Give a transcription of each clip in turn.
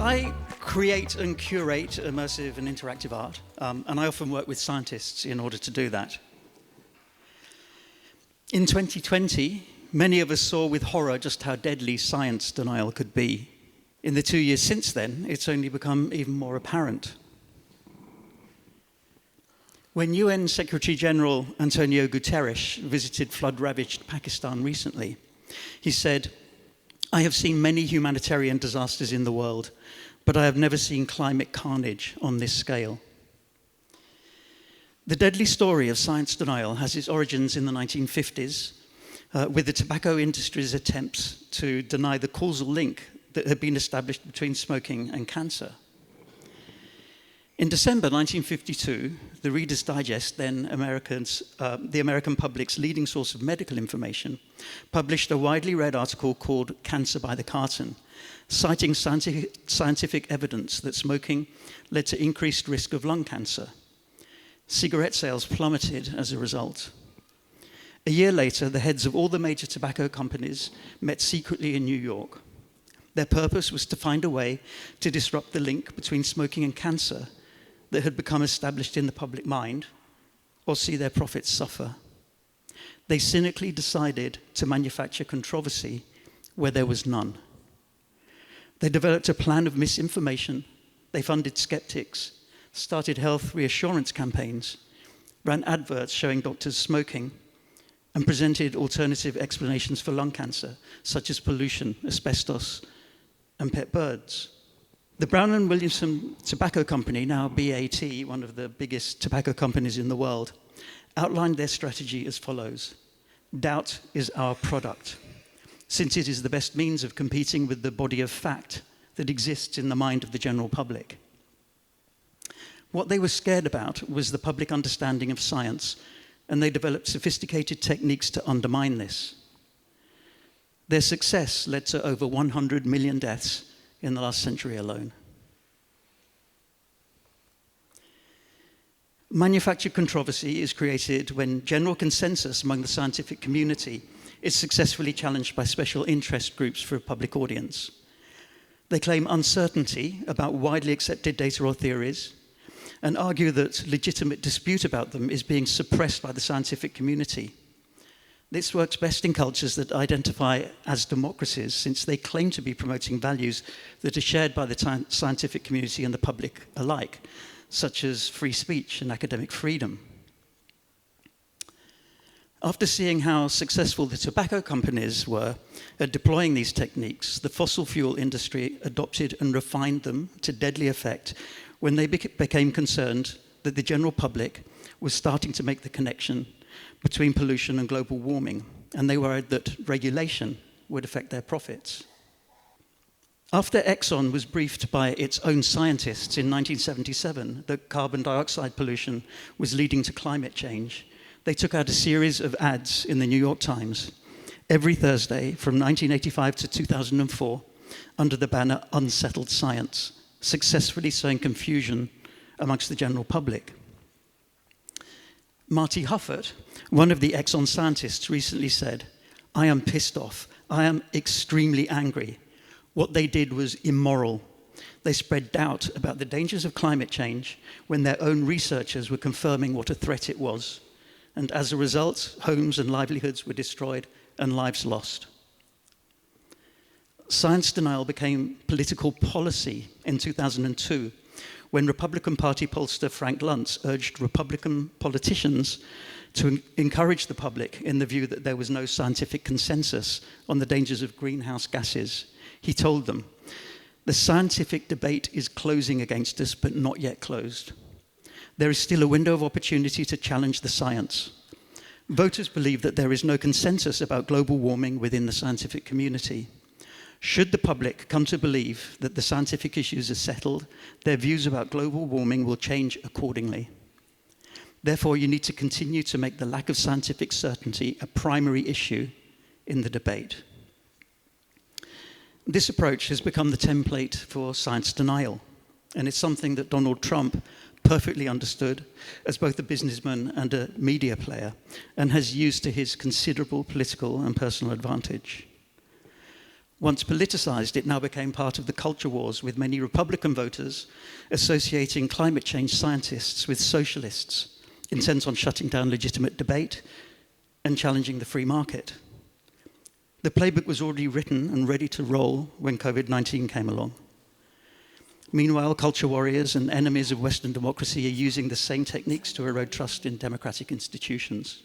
I create and curate immersive and interactive art, and I often work with scientists in order to do that. In 2020, many of us saw with horror just how deadly science denial could be. In the 2 years since then, it's only become even more apparent. When UN Secretary General Antonio Guterres visited flood-ravaged Pakistan recently, he said, "I have seen many humanitarian disasters in the world, but I have never seen climate carnage on this scale." The deadly story of science denial has its origins in the 1950s, with the tobacco industry's attempts to deny the causal link that had been established between smoking and cancer. In December 1952, the Reader's Digest, then the American public's leading source of medical information, published a widely read article called "Cancer by the Carton," citing scientific evidence that smoking led to increased risk of lung cancer. Cigarette sales plummeted as a result. A year later, the heads of all the major tobacco companies met secretly in New York. Their purpose was to find a way to disrupt the link between smoking and cancer that had become established in the public mind, or see their profits suffer. They cynically decided to manufacture controversy where there was none. They developed a plan of misinformation. They funded skeptics, started health reassurance campaigns, ran adverts showing doctors smoking, and presented alternative explanations for lung cancer, such as pollution, asbestos, and pet birds. The Brown & Williamson Tobacco Company, now BAT, one of the biggest tobacco companies in the world, outlined their strategy as follows: doubt is our product, since it is the best means of competing with the body of fact that exists in the mind of the general public. What they were scared about was the public understanding of science, and they developed sophisticated techniques to undermine this. Their success led to over 100 million deaths in the last century alone. Manufactured controversy is created when general consensus among the scientific community is successfully challenged by special interest groups for a public audience. They claim uncertainty about widely accepted data or theories and argue that legitimate dispute about them is being suppressed by the scientific community. This works best in cultures that identify as democracies, since they claim to be promoting values that are shared by the scientific community and the public alike, such as free speech and academic freedom. After seeing how successful the tobacco companies were at deploying these techniques, the fossil fuel industry adopted and refined them to deadly effect when they became concerned that the general public was starting to make the connection between pollution and global warming, and they worried that regulation would affect their profits. After Exxon was briefed by its own scientists in 1977 that carbon dioxide pollution was leading to climate change, they took out a series of ads in the New York Times every Thursday from 1985 to 2004 under the banner "Unsettled Science," successfully sowing confusion amongst the general public. Marty Huffert, one of the Exxon scientists, recently said, "I am pissed off. I am extremely angry. What they did was immoral. They spread doubt about the dangers of climate change when their own researchers were confirming what a threat it was. And as a result, homes and livelihoods were destroyed and lives lost." Science denial became political policy in 2002 when Republican Party pollster Frank Luntz urged Republican politicians to encourage the public in the view that there was no scientific consensus on the dangers of greenhouse gases. He told them, "The scientific debate is closing against us, but not yet closed. There is still a window of opportunity to challenge the science. Voters believe that there is no consensus about global warming within the scientific community. Should the public come to believe that the scientific issues are settled, their views about global warming will change accordingly. Therefore, you need to continue to make the lack of scientific certainty a primary issue in the debate." This approach has become the template for science denial, and it's something that Donald Trump perfectly understood as both a businessman and a media player, and has used to his considerable political and personal advantage. Once politicized, it now became part of the culture wars, with many Republican voters associating climate change scientists with socialists, intent on shutting down legitimate debate and challenging the free market. The playbook was already written and ready to roll when COVID-19 came along. Meanwhile, culture warriors and enemies of Western democracy are using the same techniques to erode trust in democratic institutions.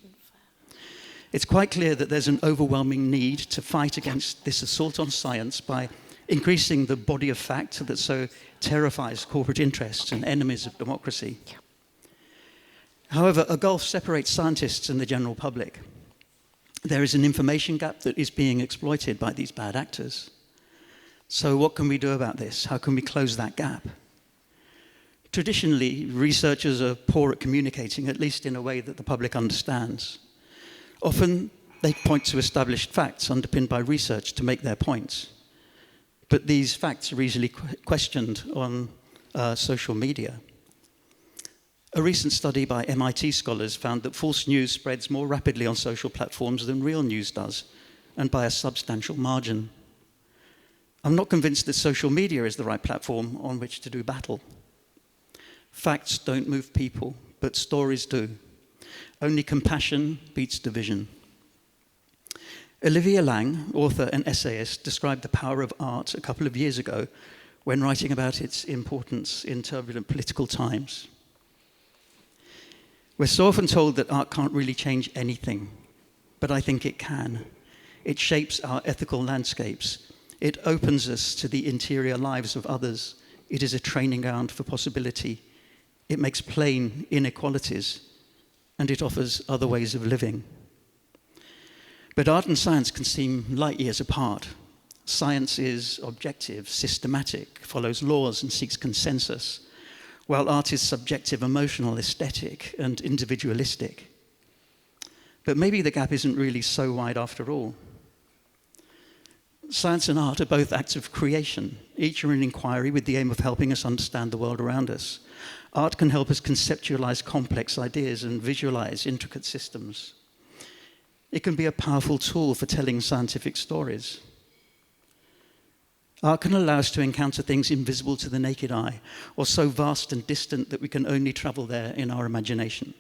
It's quite clear that there's an overwhelming need to fight against this assault on science by increasing the body of fact that so terrifies corporate interests and enemies of democracy. However, a gulf separates scientists and the general public. There is an information gap that is being exploited by these bad actors. So what can we do about this? How can we close that gap? Traditionally, researchers are poor at communicating, at least in a way that the public understands. Often, they point to established facts underpinned by research to make their points. But these facts are easily questioned on social media. A recent study by MIT scholars found that false news spreads more rapidly on social platforms than real news does, and by a substantial margin. I'm not convinced that social media is the right platform on which to do battle. Facts don't move people, but stories do. Only compassion beats division. Olivia Lang, author and essayist, described the power of art a couple of years ago when writing about its importance in turbulent political times. We're so often told that art can't really change anything, but I think it can. It shapes our ethical landscapes. It opens us to the interior lives of others. It is a training ground for possibility. It makes plain inequalities, and it offers other ways of living. But art and science can seem light years apart. Science is objective, systematic, follows laws and seeks consensus, while art is subjective, emotional, aesthetic, and individualistic. But maybe the gap isn't really so wide after all. Science and art are both acts of creation. Each are an inquiry with the aim of helping us understand the world around us. Art can help us conceptualize complex ideas and visualize intricate systems. It can be a powerful tool for telling scientific stories. Art can allow us to encounter things invisible to the naked eye, or so vast and distant that we can only travel there in our imagination.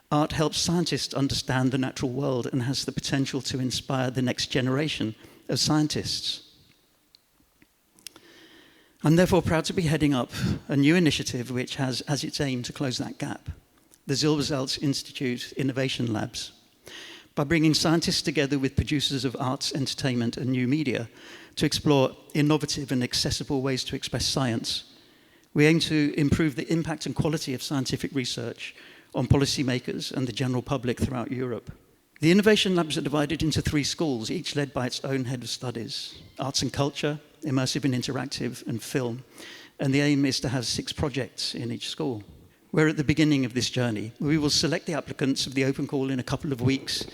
Art helps scientists understand the natural world and has the potential to inspire the next generation of scientists. I'm therefore proud to be heading up a new initiative which has as its aim to close that gap, the Silbersalz Innovation Labs. By bringing scientists together with producers of arts, entertainment, and new media to explore innovative and accessible ways to express science, we aim to improve the impact and quality of scientific research on policymakers and the general public throughout Europe. The Innovation Labs are divided into 3 schools, each led by its own head of studies: arts and culture, immersive and interactive, and film. And the aim is to have 6 projects in each school. We're at the beginning of this journey. We will select the applicants of the open call in a couple of weeks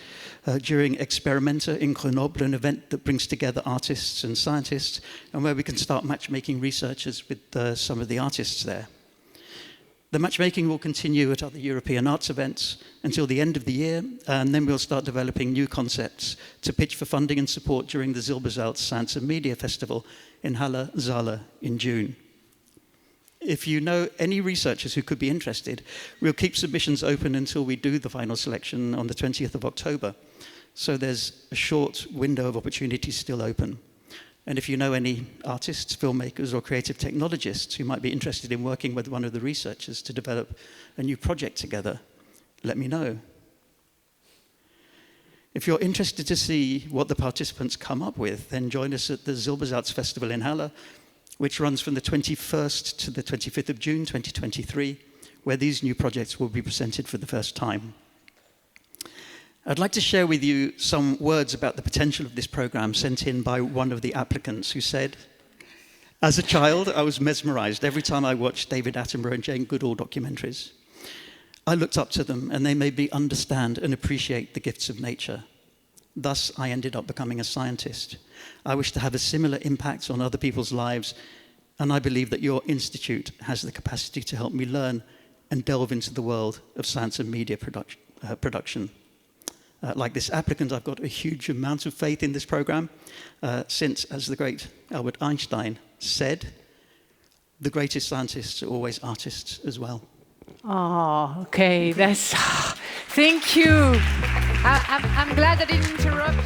during Experimenta in Grenoble, an event that brings together artists and scientists, and where we can start matchmaking researchers with some of the artists there. The matchmaking will continue at other European arts events until the end of the year, and then we'll start developing new concepts to pitch for funding and support during the Silbersalz Science and Media Festival in Halle, Saale in June. If you know any researchers who could be interested, we'll keep submissions open until we do the final selection on the 20th of October. So there's a short window of opportunity still open. And if you know any artists, filmmakers, or creative technologists who might be interested in working with one of the researchers to develop a new project together, let me know. If you're interested to see what the participants come up with, then join us at the Silbersalz Festival in Halle, which runs from the 21st to the 25th of June 2023, where these new projects will be presented for the first time. I'd like to share with you some words about the potential of this program sent in by one of the applicants who said, "As a child, I was mesmerized every time I watched David Attenborough and Jane Goodall documentaries. I looked up to them and they made me understand and appreciate the gifts of nature. Thus, I ended up becoming a scientist. I wish to have a similar impact on other people's lives, and I believe that your institute has the capacity to help me learn and delve into the world of science and media production. Like this applicant, I've got a huge amount of faith in this program, since, as the great Albert Einstein said, the greatest scientists are always artists as well. Oh, okay, that's... Thank you. I'm glad I didn't interrupt.